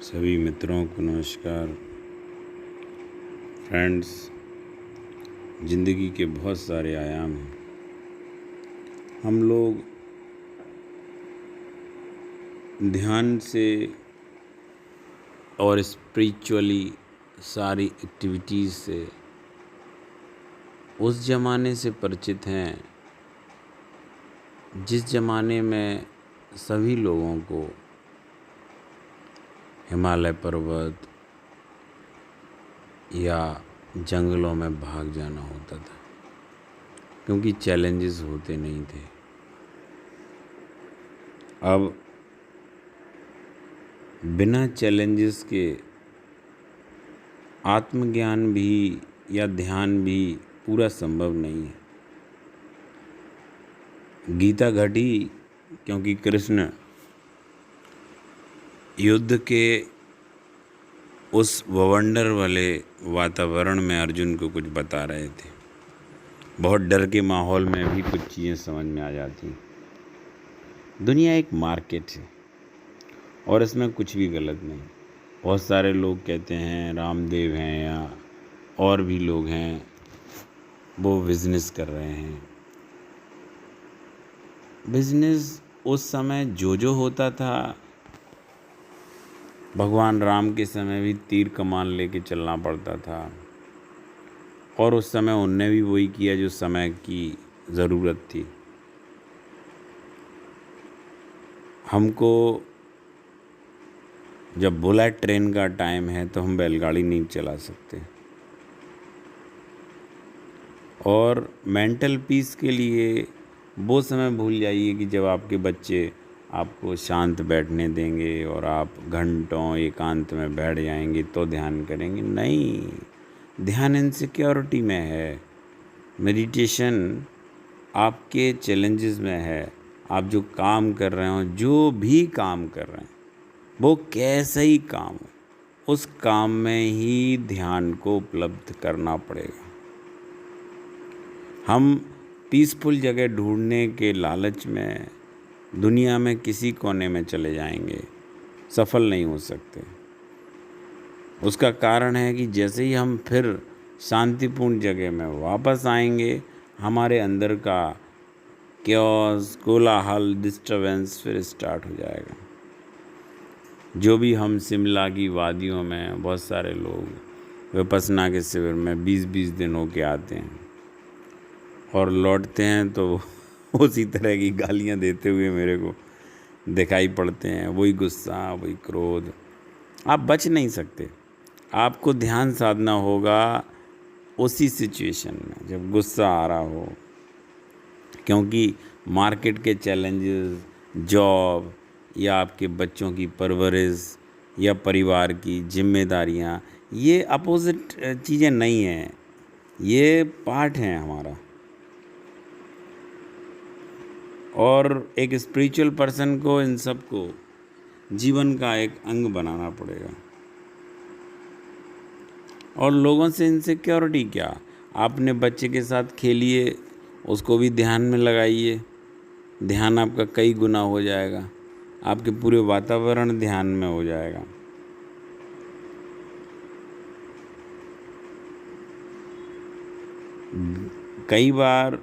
सभी मित्रों को नमस्कार। फ्रेंड्स, ज़िंदगी के बहुत सारे आयाम हैं। हम लोग ध्यान से और स्पिरिचुअली सारी एक्टिविटीज़ से उस ज़माने से परिचित हैं जिस ज़माने में सभी लोगों को हिमालय पर्वत या जंगलों में भाग जाना होता था, क्योंकि चैलेंजेस होते नहीं थे। अब बिना चैलेंजेस के आत्मज्ञान भी या ध्यान भी पूरा संभव नहीं है। गीता घटी क्योंकि कृष्ण युद्ध के उस वंडर वाले वातावरण में अर्जुन को कुछ बता रहे थे। बहुत डर के माहौल में भी कुछ चीज़ें समझ में आ जाती। दुनिया एक मार्केट है और इसमें कुछ भी गलत नहीं। बहुत सारे लोग कहते हैं रामदेव हैं या और भी लोग हैं, वो बिजनेस कर रहे हैं। बिजनेस उस समय जो होता था, भगवान राम के समय भी तीर कमान लेके चलना पड़ता था और उस समय उनने भी वही किया जो समय की ज़रूरत थी। हमको जब बुलेट ट्रेन का टाइम है तो हम बैलगाड़ी नहीं चला सकते। और मेंटल पीस के लिए वो समय भूल जाइए कि जब आपके बच्चे आपको शांत बैठने देंगे और आप घंटों एकांत में बैठ जाएंगे तो ध्यान करेंगे। नहीं, ध्यान इनसिक्योरिटी में है। मेडिटेशन आपके चैलेंजेस में है। आप जो काम कर रहे हो, जो भी काम कर रहे हैं, वो कैसा ही काम हो, उस काम में ही ध्यान को उपलब्ध करना पड़ेगा। हम पीसफुल जगह ढूंढने के लालच में दुनिया में किसी कोने में चले जाएंगे, सफल नहीं हो सकते। उसका कारण है कि जैसे ही हम फिर शांतिपूर्ण जगह में वापस आएंगे, हमारे अंदर का क्योस, कोलाहल, डिस्टर्बेंस फिर स्टार्ट हो जाएगा। जो भी हम शिमला की वादियों में बहुत सारे लोग विपश्यना के शिविर में 20-20 दिन होके आते हैं और लौटते हैं तो उसी तरह की गालियां देते हुए मेरे को दिखाई पड़ते हैं। वही गुस्सा, वही क्रोध। आप बच नहीं सकते। आपको ध्यान साधना होगा उसी सिचुएशन में जब गुस्सा आ रहा हो, क्योंकि मार्केट के चैलेंजेस, जॉब या आपके बच्चों की परवरिश या परिवार की जिम्मेदारियां, ये अपोजिट चीज़ें नहीं हैं, ये पार्ट हैं हमारा। और एक स्पिरिचुअल पर्सन को इन सब को जीवन का एक अंग बनाना पड़ेगा। और लोगों से इनसिक्योरिटी क्या, आपने बच्चे के साथ खेलिए, उसको भी ध्यान में लगाइए, ध्यान आपका कई गुना हो जाएगा, आपके पूरे वातावरण ध्यान में हो जाएगा। कई बार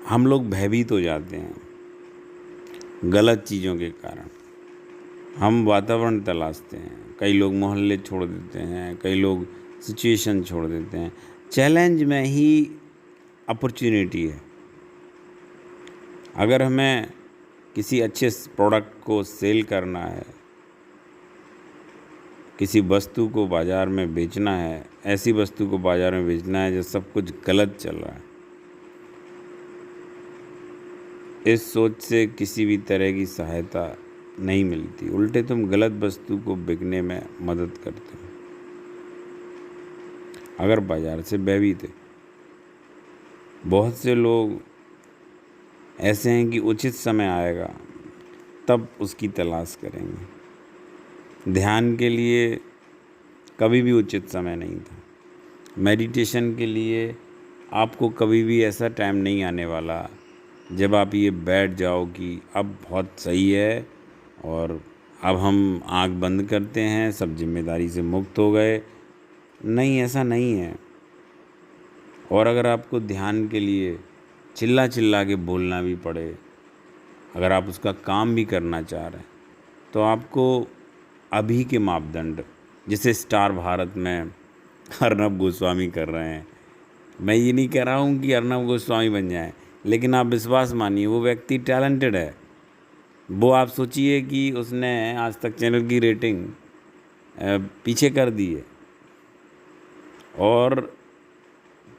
हम लोग भयभीत हो जाते हैं गलत चीज़ों के कारण। हम वातावरण तलाशते हैं, कई लोग मोहल्ले छोड़ देते हैं, कई लोग सिचुएशन छोड़ देते हैं। चैलेंज में ही अपॉर्चुनिटी है। अगर हमें किसी अच्छे प्रोडक्ट को सेल करना है, किसी वस्तु को बाज़ार में बेचना है, ऐसी वस्तु को बाज़ार में बेचना है जो सब कुछ गलत चल रहा है, इस सोच से किसी भी तरह की सहायता नहीं मिलती। उल्टे तुम गलत वस्तु को बिकने में मदद करते हो। अगर बाज़ार से भयभीत है, बहुत से लोग ऐसे हैं कि उचित समय आएगा तब उसकी तलाश करेंगे। ध्यान के लिए कभी भी उचित समय नहीं था। मेडिटेशन के लिए आपको कभी भी ऐसा टाइम नहीं आने वाला जब आप ये बैठ जाओ कि अब बहुत सही है और अब हम आँख बंद करते हैं, सब जिम्मेदारी से मुक्त हो गए। नहीं, ऐसा नहीं है। और अगर आपको ध्यान के लिए चिल्ला चिल्ला के बोलना भी पड़े, अगर आप उसका काम भी करना चाह रहे हैं, तो आपको अभी के मापदंड, जैसे स्टार भारत में अर्नब गोस्वामी कर रहे हैं, मैं ये नहीं कह रहा हूँ कि अर्नब गोस्वामी बन जाए, लेकिन आप विश्वास मानिए वो व्यक्ति टैलेंटेड है। वो आप सोचिए कि उसने आज तक चैनल की रेटिंग पीछे कर दी है, और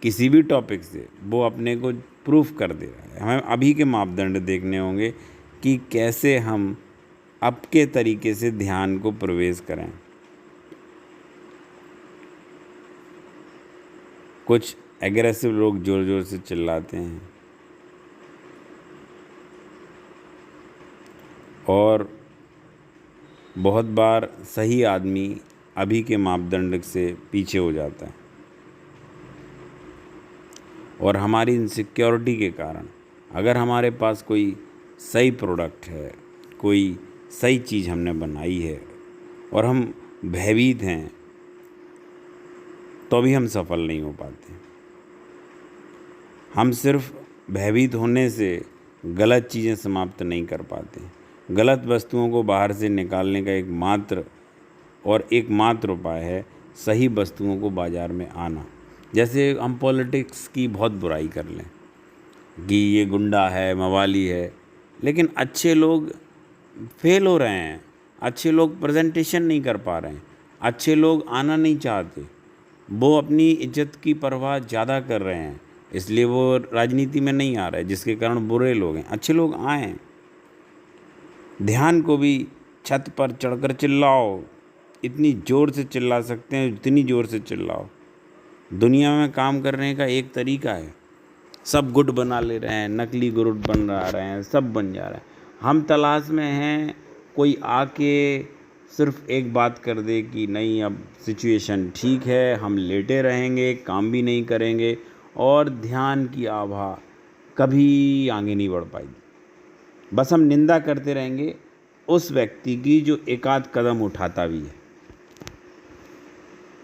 किसी भी टॉपिक से वो अपने को प्रूफ कर दे रहा है। हमें अभी के मापदंड देखने होंगे कि कैसे हम अब के तरीके से ध्यान को प्रवेश करें। कुछ एग्रेसिव लोग ज़ोर ज़ोर से चिल्लाते हैं, और बहुत बार सही आदमी अभी के मापदंड से पीछे हो जाता है, और हमारी इनसिक्योरिटी के कारण अगर हमारे पास कोई सही प्रोडक्ट है, कोई सही चीज़ हमने बनाई है और हम भयभीत हैं, तो भी हम सफल नहीं हो पाते। हम सिर्फ भयभीत होने से गलत चीज़ें समाप्त नहीं कर पाते। गलत वस्तुओं को बाहर से निकालने का एकमात्र उपाय है सही वस्तुओं को बाज़ार में आना। जैसे हम पॉलिटिक्स की बहुत बुराई कर लें कि ये गुंडा है, मवाली है, लेकिन अच्छे लोग फेल हो रहे हैं, अच्छे लोग प्रेजेंटेशन नहीं कर पा रहे हैं, अच्छे लोग आना नहीं चाहते, वो अपनी इज्जत की परवाह ज़्यादा कर रहे हैं, इसलिए वो राजनीति में नहीं आ रहे, जिसके कारण बुरे लोग हैं। अच्छे लोग आएँ। ध्यान को भी छत पर चढ़कर चिल्लाओ, इतनी ज़ोर से चिल्ला सकते हैं जितनी ज़ोर से चिल्लाओ। दुनिया में काम करने का एक तरीका है। सब गुड बना ले रहे हैं, नकली गुड बन रहे हैं, सब बन जा रहा है। हम तलाश में हैं कोई आके सिर्फ एक बात कर दे कि नहीं अब सिचुएशन ठीक है, हम लेटे रहेंगे, काम भी नहीं करेंगे, और ध्यान की आभा कभी आगे नहीं बढ़ पाएगी। बस हम निंदा करते रहेंगे उस व्यक्ति की जो एक आध कदम उठाता भी है।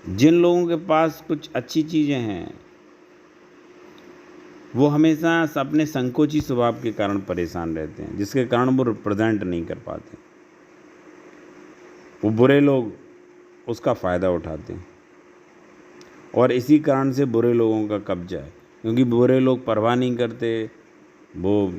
जिन लोगों के पास कुछ अच्छी चीज़ें हैं, वो हमेशा अपने संकोची स्वभाव के कारण परेशान रहते हैं, जिसके कारण वो रिप्रेजेंट नहीं कर पाते। वो बुरे लोग उसका फ़ायदा उठाते हैं, और इसी कारण से बुरे लोगों का कब्जा है, क्योंकि बुरे लोग परवाह नहीं करते, वो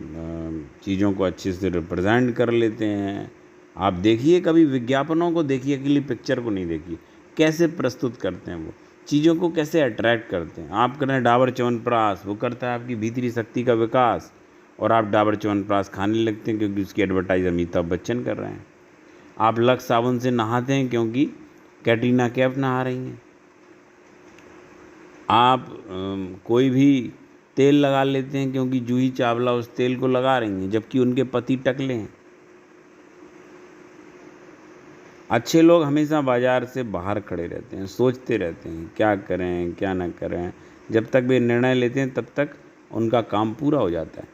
चीज़ों को अच्छे से रिप्रेजेंट कर लेते हैं। आप देखिए, कभी विज्ञापनों को देखिए, अकेली पिक्चर को नहीं देखिए, कैसे प्रस्तुत करते हैं, वो चीज़ों को कैसे अट्रैक्ट करते हैं। आप कर रहे हैं डाबर च्यवनप्राश, वो करता है आपकी भीतरी शक्ति का विकास, और आप डाबर च्यवनप्राश खाने लगते हैं क्योंकि उसकी एडवर्टाइज अमिताभ बच्चन कर रहे हैं। आप लक्स साबुन से नहाते हैं क्योंकि कैटरीना कैफ नहा रही हैं। आप कोई भी तेल लगा लेते हैं क्योंकि जूही चावला उस तेल को लगा रही हैं, जबकि उनके पति टकले हैं। अच्छे लोग हमेशा बाज़ार से बाहर खड़े रहते हैं, सोचते रहते हैं क्या करें क्या ना करें। जब तक वे निर्णय लेते हैं तब तक उनका काम पूरा हो जाता है।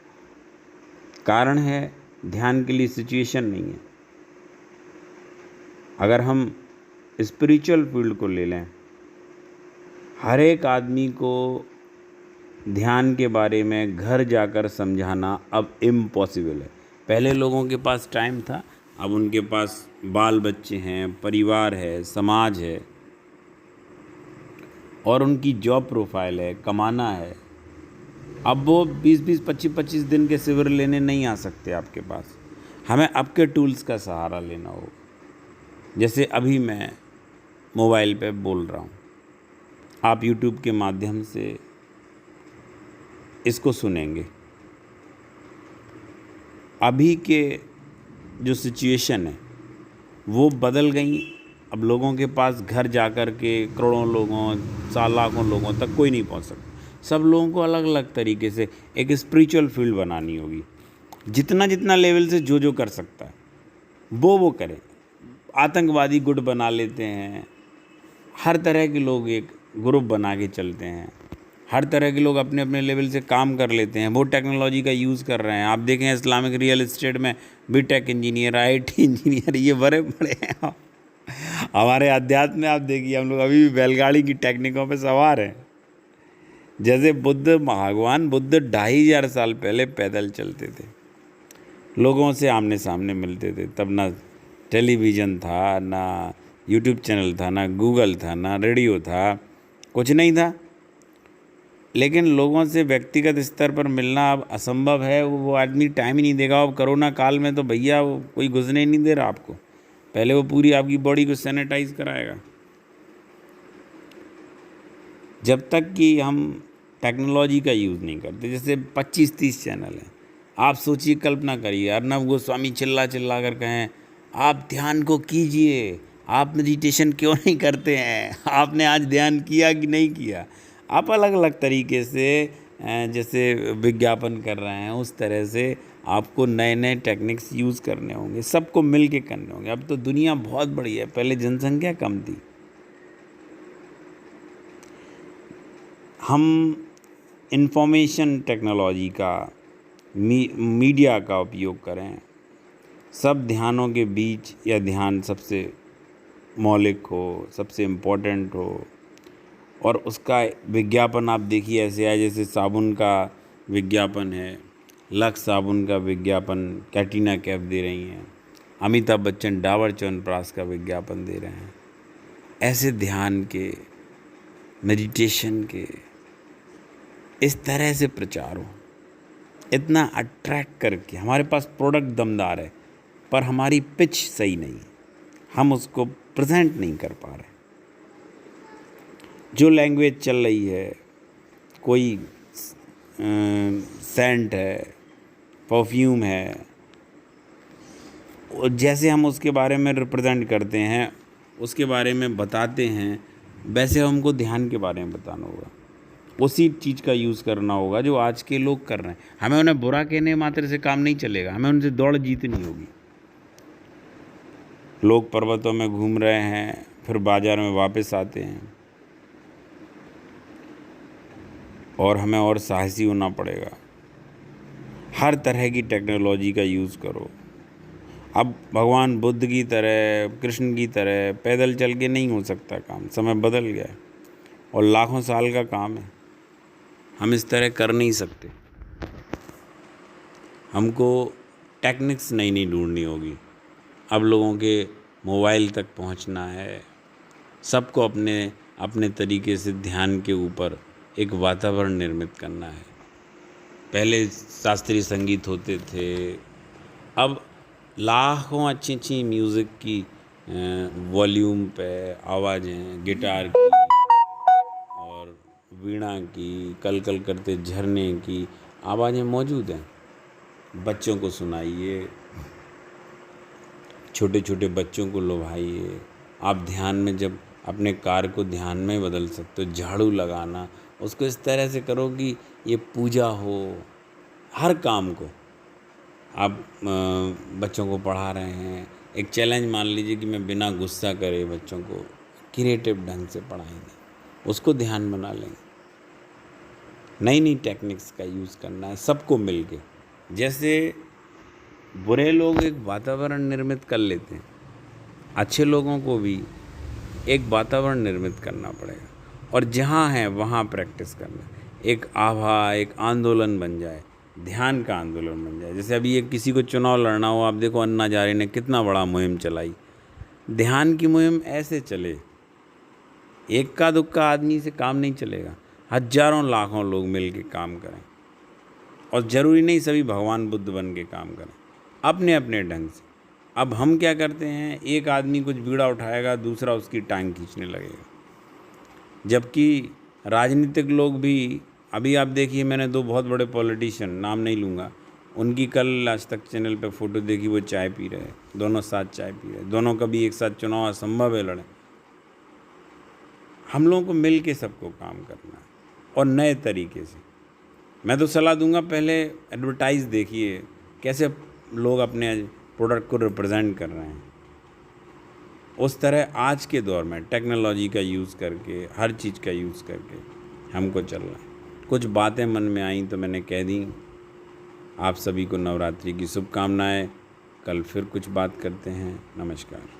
कारण है ध्यान के लिए सिचुएशन नहीं है। अगर हम स्पिरिचुअल फील्ड को ले लें, हर एक आदमी को ध्यान के बारे में घर जाकर समझाना अब इम्पॉसिबल है। पहले लोगों के पास टाइम था, अब उनके पास बाल बच्चे हैं, परिवार है, समाज है, और उनकी जॉब प्रोफाइल है, कमाना है। अब वो 20-20, 25-25 दिन के शिविर लेने नहीं आ सकते आपके पास। हमें अब के टूल्स का सहारा लेना होगा। जैसे अभी मैं मोबाइल पे बोल रहा हूँ, आप यूट्यूब के माध्यम से इसको सुनेंगे। अभी के जो सिचुएशन है वो बदल गई। अब लोगों के पास घर जाकर के करोड़ों लोगों, लाखों लोगों तक कोई नहीं पहुंच सकता। सब लोगों को अलग अलग तरीके से एक स्पिरिचुअल फील्ड बनानी होगी। जितना जितना लेवल से जो कर सकता है वो करें। आतंकवादी गुट बना लेते हैं, हर तरह के लोग एक ग्रुप बना के चलते हैं, हर तरह के लोग अपने अपने लेवल से काम कर लेते हैं, वो टेक्नोलॉजी का यूज़ कर रहे हैं। आप देखें इस्लामिक रियल एस्टेट में बीटेक इंजीनियर, आईटी इंजीनियर, ये बड़े बड़े हैं। हमारे अध्यात्म में आप देखिए, हम लोग अभी भी बैलगाड़ी की टेक्निकों पे सवार हैं। जैसे भगवान बुद्ध 2500 साल पहले पैदल चलते थे, लोगों से आमने सामने मिलते थे। तब ना टेलीविज़न था, ना यूट्यूब चैनल था, ना गूगल था, ना रेडियो था, कुछ नहीं था। लेकिन लोगों से व्यक्तिगत स्तर पर मिलना अब असंभव है। वो आदमी टाइम ही नहीं देगा। अब कोरोना काल में तो भैया वो कोई घुसने ही नहीं दे रहा आपको। पहले वो पूरी आपकी बॉडी को सैनिटाइज कराएगा। जब तक कि हम टेक्नोलॉजी का यूज़ नहीं करते, जैसे 25-30 चैनल हैं, आप सोचिए, कल्पना करिए, अर्नब गोस्वामी चिल्ला चिल्ला कर कहें आप ध्यान को कीजिए, आप मेडिटेशन क्यों नहीं करते हैं, आपने आज ध्यान किया कि नहीं किया। आप अलग अलग तरीके से जैसे विज्ञापन कर रहे हैं, उस तरह से आपको नए नए टेक्निक्स यूज़ करने होंगे, सबको मिल के करने होंगे। अब तो दुनिया बहुत बड़ी है, पहले जनसंख्या कम थी। हम इंफॉर्मेशन टेक्नोलॉजी का, मीडिया का उपयोग करें, सब ध्यानों के बीच या ध्यान सबसे मौलिक हो, सबसे इम्पोर्टेंट हो। और उसका विज्ञापन आप देखिए ऐसे है, जैसे साबुन का विज्ञापन है, लक्स साबुन का विज्ञापन कैटरीना कैफ दे रही हैं, अमिताभ बच्चन डाबर च्यवनप्राश का विज्ञापन दे रहे हैं। ऐसे ध्यान के, मेडिटेशन के इस तरह से प्रचार हो, इतना अट्रैक्ट करके। हमारे पास प्रोडक्ट दमदार है, पर हमारी पिच सही नहीं है, हम उसको प्रेजेंट नहीं कर पा रहे। जो लैंग्वेज चल रही है, कोई सेंट है, परफ्यूम है, और जैसे हम उसके बारे में रिप्रेजेंट करते हैं, उसके बारे में बताते हैं, वैसे हमको ध्यान के बारे में बताना होगा। उसी चीज़ का यूज़ करना होगा जो आज के लोग कर रहे हैं। हमें उन्हें बुरा कहने मात्र से काम नहीं चलेगा, हमें उनसे दौड़ जीतनी होगी। लोग पर्वतों में घूम रहे हैं, फिर बाज़ार में वापस आते हैं, और हमें और साहसी होना पड़ेगा। हर तरह की टेक्नोलॉजी का यूज़ करो। अब भगवान बुद्ध की तरह, कृष्ण की तरह पैदल चल के नहीं हो सकता काम, समय बदल गया है और लाखों साल का काम है। हम इस तरह कर नहीं सकते। हमको टेक्निक्स नई नई ढूंढनी होगी। अब लोगों के मोबाइल तक पहुंचना है, सबको अपने अपने तरीके से ध्यान के ऊपर एक वातावरण निर्मित करना है। पहले शास्त्रीय संगीत होते थे, अब लाखों अच्छी अच्छी म्यूज़िक की वॉल्यूम पे आवाज़ें, गिटार की और वीणा की, कल कल करते झरने की आवाज़ें मौजूद हैं। बच्चों को सुनाइए, छोटे छोटे बच्चों को लुभाइए। आप ध्यान में जब अपने कार्य को ध्यान में बदल सकते हो, झाड़ू लगाना, उसको इस तरह से करो कि ये पूजा हो। हर काम को आप बच्चों को पढ़ा रहे हैं, एक चैलेंज मान लीजिए कि मैं बिना गुस्सा करे बच्चों को क्रिएटिव ढंग से पढ़ाएंगे, उसको ध्यान बना लेंगे। नई नई टेक्निक्स का यूज़ करना है सबको मिल के। जैसे बुरे लोग एक वातावरण निर्मित कर लेते हैं, अच्छे लोगों को भी एक वातावरण निर्मित करना पड़ेगा, और जहाँ है वहाँ प्रैक्टिस करना। एक आभा, एक आंदोलन बन जाए, ध्यान का आंदोलन बन जाए। जैसे अभी एक किसी को चुनाव लड़ना हो, आप देखो अन्ना हजारे ने कितना बड़ा मुहिम चलाई। ध्यान की मुहिम ऐसे चले, एक का दुक्का आदमी से काम नहीं चलेगा, हजारों लाखों लोग मिल के काम करें। और ज़रूरी नहीं सभी भगवान बुद्ध बन के काम करें, अपने अपने ढंग से। अब हम क्या करते हैं, एक आदमी कुछ बीड़ा उठाएगा, दूसरा उसकी टांग खींचने लगेगा। जबकि राजनीतिक लोग भी, अभी आप देखिए, मैंने दो बहुत बड़े पॉलिटिशियन, नाम नहीं लूँगा, उनकी कल आज तक चैनल पे फ़ोटो देखी, वो चाय पी रहे, दोनों साथ चाय पी रहे। दोनों का भी एक साथ चुनाव असंभव है लड़े। हम लोगों को मिल के सबको काम करना है, और नए तरीके से। मैं तो सलाह दूंगा, पहले एडवर्टाइज़ देखिए कैसे लोग अपने प्रोडक्ट को रिप्रेजेंट कर रहे हैं। उस तरह आज के दौर में टेक्नोलॉजी का यूज़ करके, हर चीज़ का यूज़ करके हमको चलना है। कुछ बातें मन में आईं तो मैंने कह दी। आप सभी को नवरात्रि की शुभकामनाएं। कल फिर कुछ बात करते हैं। नमस्कार।